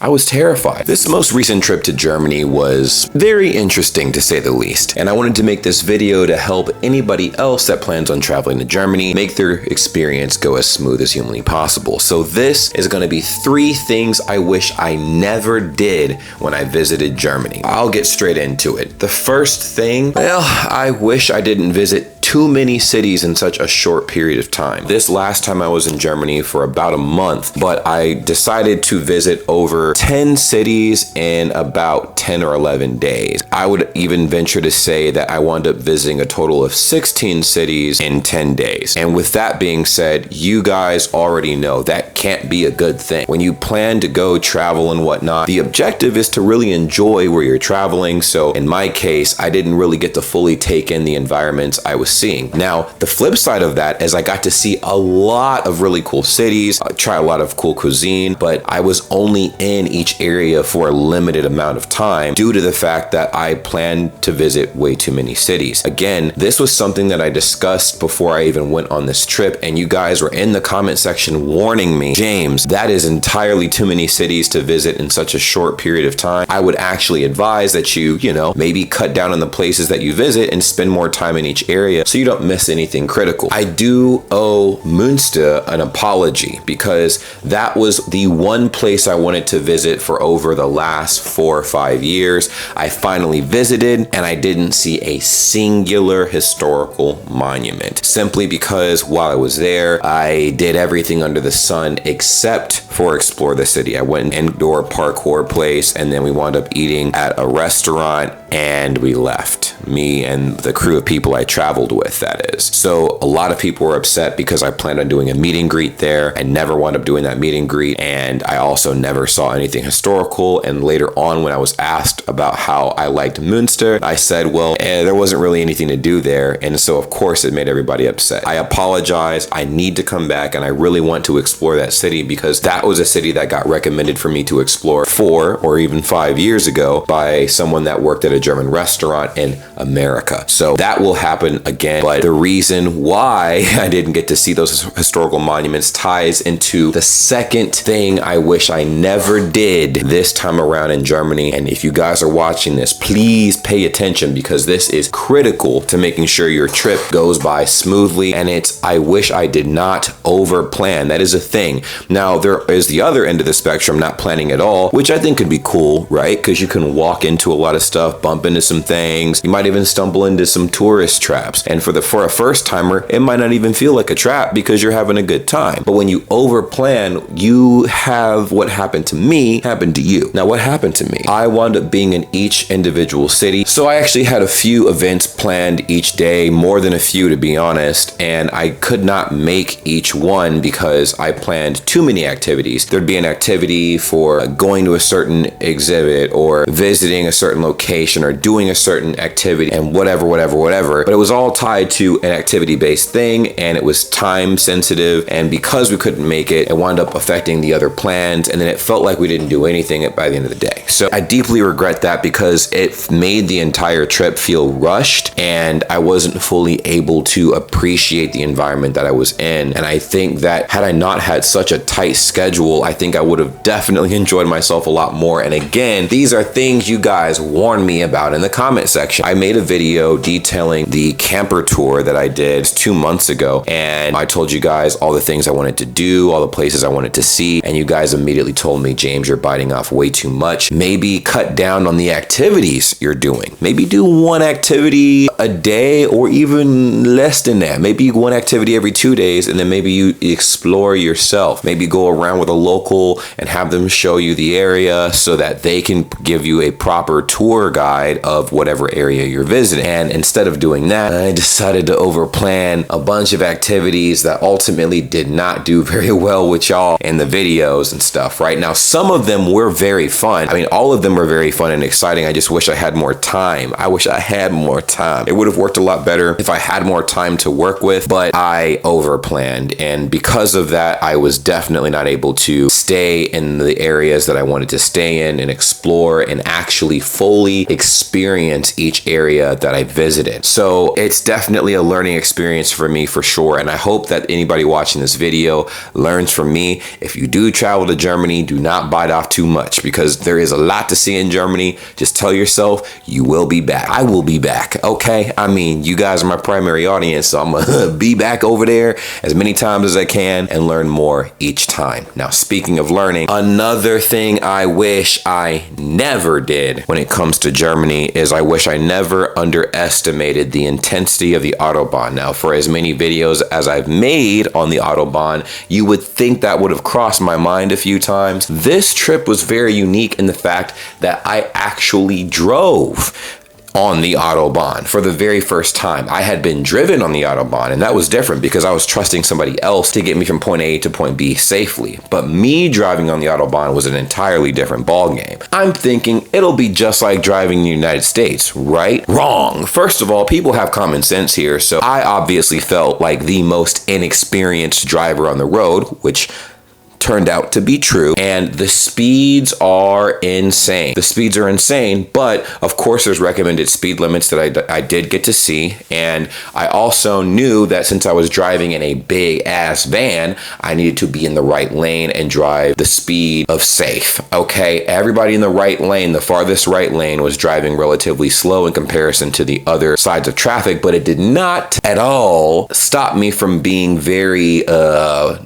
I was terrified. This most recent trip to Germany was very interesting to say the least, and I wanted to make this video to help anybody else that plans on traveling to Germany make their experience go as smooth as humanly possible. So this is going to be 3 things I wish I never did when I visited Germany. I'll get straight into it. The first thing, well, I wish I didn't visit too many cities in such a short period of time. This last time I was in Germany for about a month, but I decided to visit over 10 cities in about 10 or 11 days. I would even venture to say that I wound up visiting a total of 16 cities in 10 days. And with that being said, you guys already know that can't be a good thing. When you plan to go travel and whatnot, the objective is to really enjoy where you're traveling. So in my case, I didn't really get to fully take in the environments I was seeing. Now, the flip side of that is I got to see a lot of really cool cities, try a lot of cool cuisine, but I was only in each area for a limited amount of time due to the fact that I planned to visit way too many cities. Again, this was something that I discussed before I even went on this trip, and you guys were in the comment section warning me, James, that is entirely too many cities to visit in such a short period of time. I would actually advise that you maybe cut down on the places that you visit and spend more time in each area so you don't miss anything critical. I do owe Münster an apology because that was the one place I wanted to visit for over the last 4 or 5 years. I finally visited and I didn't see a singular historical monument simply because while I was there, I did everything under the sun except for explore the city. I went an indoor parkour place and then we wound up eating at a restaurant and we left. Me and the crew of people I traveled with, that is. So a lot of people were upset because I planned on doing a meet and greet there. I never wound up doing that meet and greet, and I also never saw anything historical. And later on, when I was asked about how I liked Münster, I said, well, there wasn't really anything to do there. And so of course it made everybody upset. I apologize. I need to come back and I really want to explore that city because that was a city that got recommended for me to explore 4 or even 5 years ago by someone that worked at a German restaurant in America. So that will happen again. But the reason why I didn't get to see those historical monuments ties into the second thing I wish I never did this time around in Germany. And if you guys are watching this, please pay attention because this is critical to making sure your trip goes by smoothly. And it's, I wish I did not overplan. That is a thing. Now, there is the other end of the spectrum, not planning at all, which I think could be cool, right? Because you can walk into a lot of stuff, bump into some things. You might even stumble into some tourist traps. And for a first timer, it might not even feel like a trap because you're having a good time. But when you overplan, you have what happened to me happen to you. Now, what happened to me? I wound up being in each individual city. So I actually had a few events planned each day, more than a few to be honest, and I could not make each one because I planned too many activities. There'd be an activity for going to a certain exhibit or visiting a certain location or doing a certain activity and whatever. But it was all tied to an activity-based thing and it was time sensitive, and because we couldn't make it, it wound up affecting the other plans, and then it felt like we didn't do anything by the end of the day. So I deeply regret that because it made the entire trip feel rushed and I wasn't fully able to appreciate the environment that I was in. And I think that had I not had such a tight schedule, I think I would have definitely enjoyed myself a lot more. And again, these are things you guys warned me about in the comment section. I made a video detailing the camper tour that I did 2 months ago, and I told you guys all the things I wanted to do, all the places I wanted to see, and you guys immediately told me, James, you're biting off way too much. Maybe cut down on the activities you're doing. Maybe do 1 activity a day or even less than that. Maybe 1 activity every 2 days, and then maybe you explore yourself. Maybe go around with a local and have them show you the area so that they can give you a proper tour guide of whatever area you're visiting. And instead of doing that, I decided to overplan a bunch of activities that ultimately did not do very well with y'all in the videos and stuff. Right now, some of them were very fun. I mean, all of them were very fun and exciting. I just wish I had more time. I wish I had more time. It would have worked a lot better if I had more time to work with, but I overplanned. And because of that, I was definitely not able to stay in the areas that I wanted to stay in and explore and actually fully experience each area area that I visited. So it's definitely a learning experience for me for sure. And I hope that anybody watching this video learns from me. If you do travel to Germany, do not bite off too much because there is a lot to see in Germany. Just tell yourself you will be back. I will be back, okay? I mean, you guys are my primary audience, so I'm gonna be back over there as many times as I can and learn more each time. Now, speaking of learning, another thing I wish I never did when it comes to Germany is I wish I never underestimated the intensity of the Autobahn. Now, for as many videos as I've made on the Autobahn, you would think that would have crossed my mind a few times. This trip was very unique in the fact that I actually drove on the Autobahn for the very first time. I had been driven on the Autobahn, and that was different because I was trusting somebody else to get me from point A to point B safely. But me driving on the Autobahn was an entirely different ballgame. I'm thinking it'll be just like driving in the United States, right? Wrong. First of all, people have common sense here, so I obviously felt like the most inexperienced driver on the road, which turned out to be true, and the speeds are insane. The speeds are insane, but of course there's recommended speed limits that I did get to see, and I also knew that since I was driving in a big ass van, I needed to be in the right lane and drive the speed of safe. Okay, everybody in the right lane, the farthest right lane, was driving relatively slow in comparison to the other sides of traffic, but it did not at all stop me from being very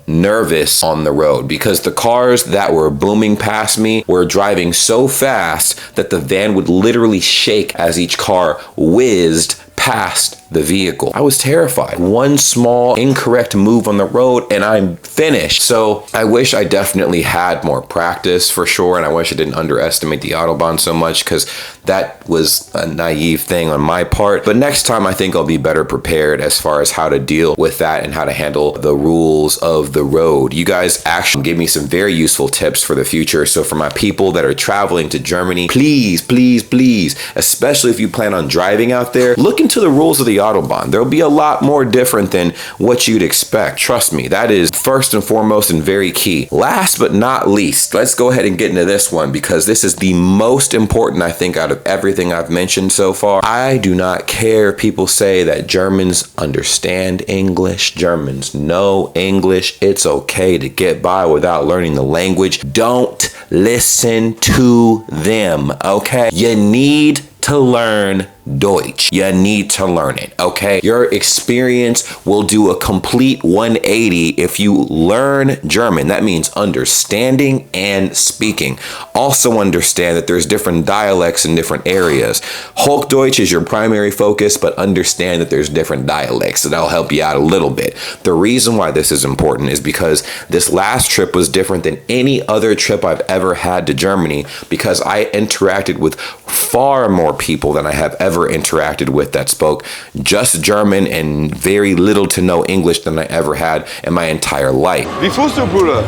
nervous on the road, because the cars that were booming past me were driving so fast that the van would literally shake as each car whizzed past the vehicle. I was terrified. One small incorrect move on the road and I'm finished. So I wish I definitely had more practice for sure, and I wish I didn't underestimate the Autobahn so much because that was a naive thing on my part. But next time I think I'll be better prepared as far as how to deal with that and how to handle the rules of the road. You guys actually gave me some very useful tips for the future. So for my people that are traveling to Germany, please, please, please, especially if you plan on driving out there, look into the rules of the Autobahn. There'll be a lot more different than what you'd expect. Trust me, that is first and foremost and very key. Last but not least, let's go ahead and get into this one because this is the most important, I think, out of everything I've mentioned so far. I do not care if people say that Germans understand English, Germans know English. It's okay to get by without learning the language. Don't listen to them, okay? You need to learn Deutsch. You need to learn it, okay? Your experience will do a complete 180 if you learn German. That means understanding and speaking. Also understand that there's different dialects in different areas. Hochdeutsch is your primary focus, but understand that there's different dialects, so that'll help you out a little bit. The reason why this is important is because this last trip was different than any other trip I've ever had to Germany because I interacted with far more people than I have ever interacted with that spoke just German and very little to no English than I ever had in my entire life. Wie fuhrst du, Bruder?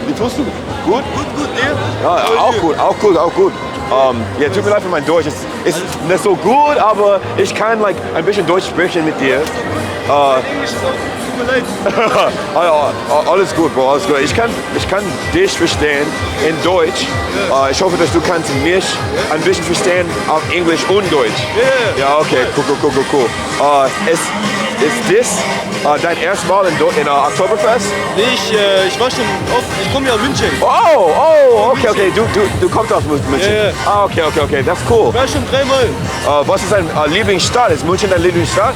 Wie fuhrst du? Gut? Gut, dir? Ja, auch gut. Ja, tut mir leid für mein Deutsch. Es ist nicht so gut, aber ich kann ein bisschen Deutsch sprechen mit dir. Englisch ist auch, tut mir leid. Alles gut, Bro, alles gut. Ich kann dich verstehen in Deutsch. Ich hoffe, dass du kannst mich ein bisschen verstehen auf Englisch und Deutsch. Ja, okay, cool. Ist das dein erstes Mal in Oktoberfest? Nee, ich war schon oft, ich komme ja aus München. Oh, okay, du kommst aus München. Ja. Okay, das ist cool. Ich war schon 3 Mal. Was ist dein Lieblingsstadt? Ist München deine Lieblingsstadt?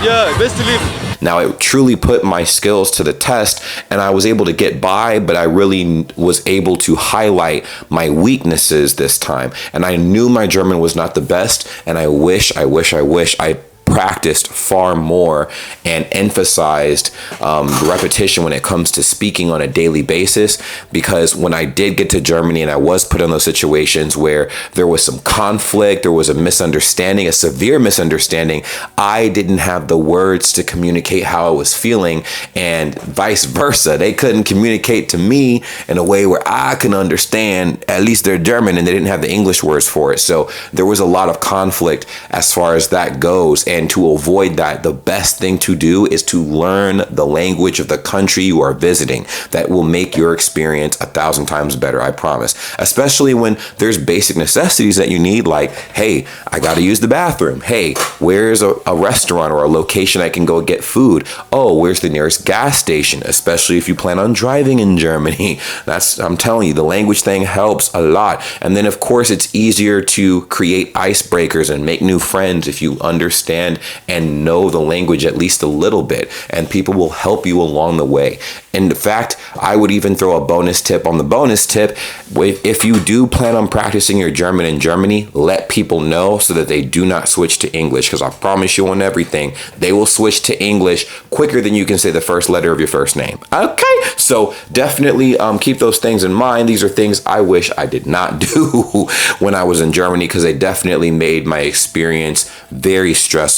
Ja, beste Leben. Now, it truly put my skills to the test, and I was able to get by, but I really was able to highlight my weaknesses this time. And I knew my German was not the best, and I wish I practiced far more and emphasized repetition when it comes to speaking on a daily basis, because when I did get to Germany and I was put in those situations where there was some conflict, there was a misunderstanding, a severe misunderstanding, I didn't have the words to communicate how I was feeling, and vice versa. They couldn't communicate to me in a way where I can understand at least their German, and they didn't have the English words for it. So there was a lot of conflict as far as that goes. And And to avoid that, the best thing to do is to learn the language of the country you are visiting. That will make your experience 1,000 times better, I promise. Especially when there's basic necessities that you need, like, hey, I gotta use the bathroom. Hey, where's a restaurant or a location I can go get food? Oh, where's the nearest gas station? Especially if you plan on driving in Germany. I'm telling you, the language thing helps a lot. And then of course it's easier to create icebreakers and make new friends if you understand and know the language at least a little bit, and people will help you along the way. In fact, I would even throw a bonus tip on the bonus tip. If you do plan on practicing your German in Germany, let people know so that they do not switch to English, because I promise you on everything, they will switch to English quicker than you can say the first letter of your first name. Okay, so definitely keep those things in mind. These are things I wish I did not do when I was in Germany, because they definitely made my experience very stressful.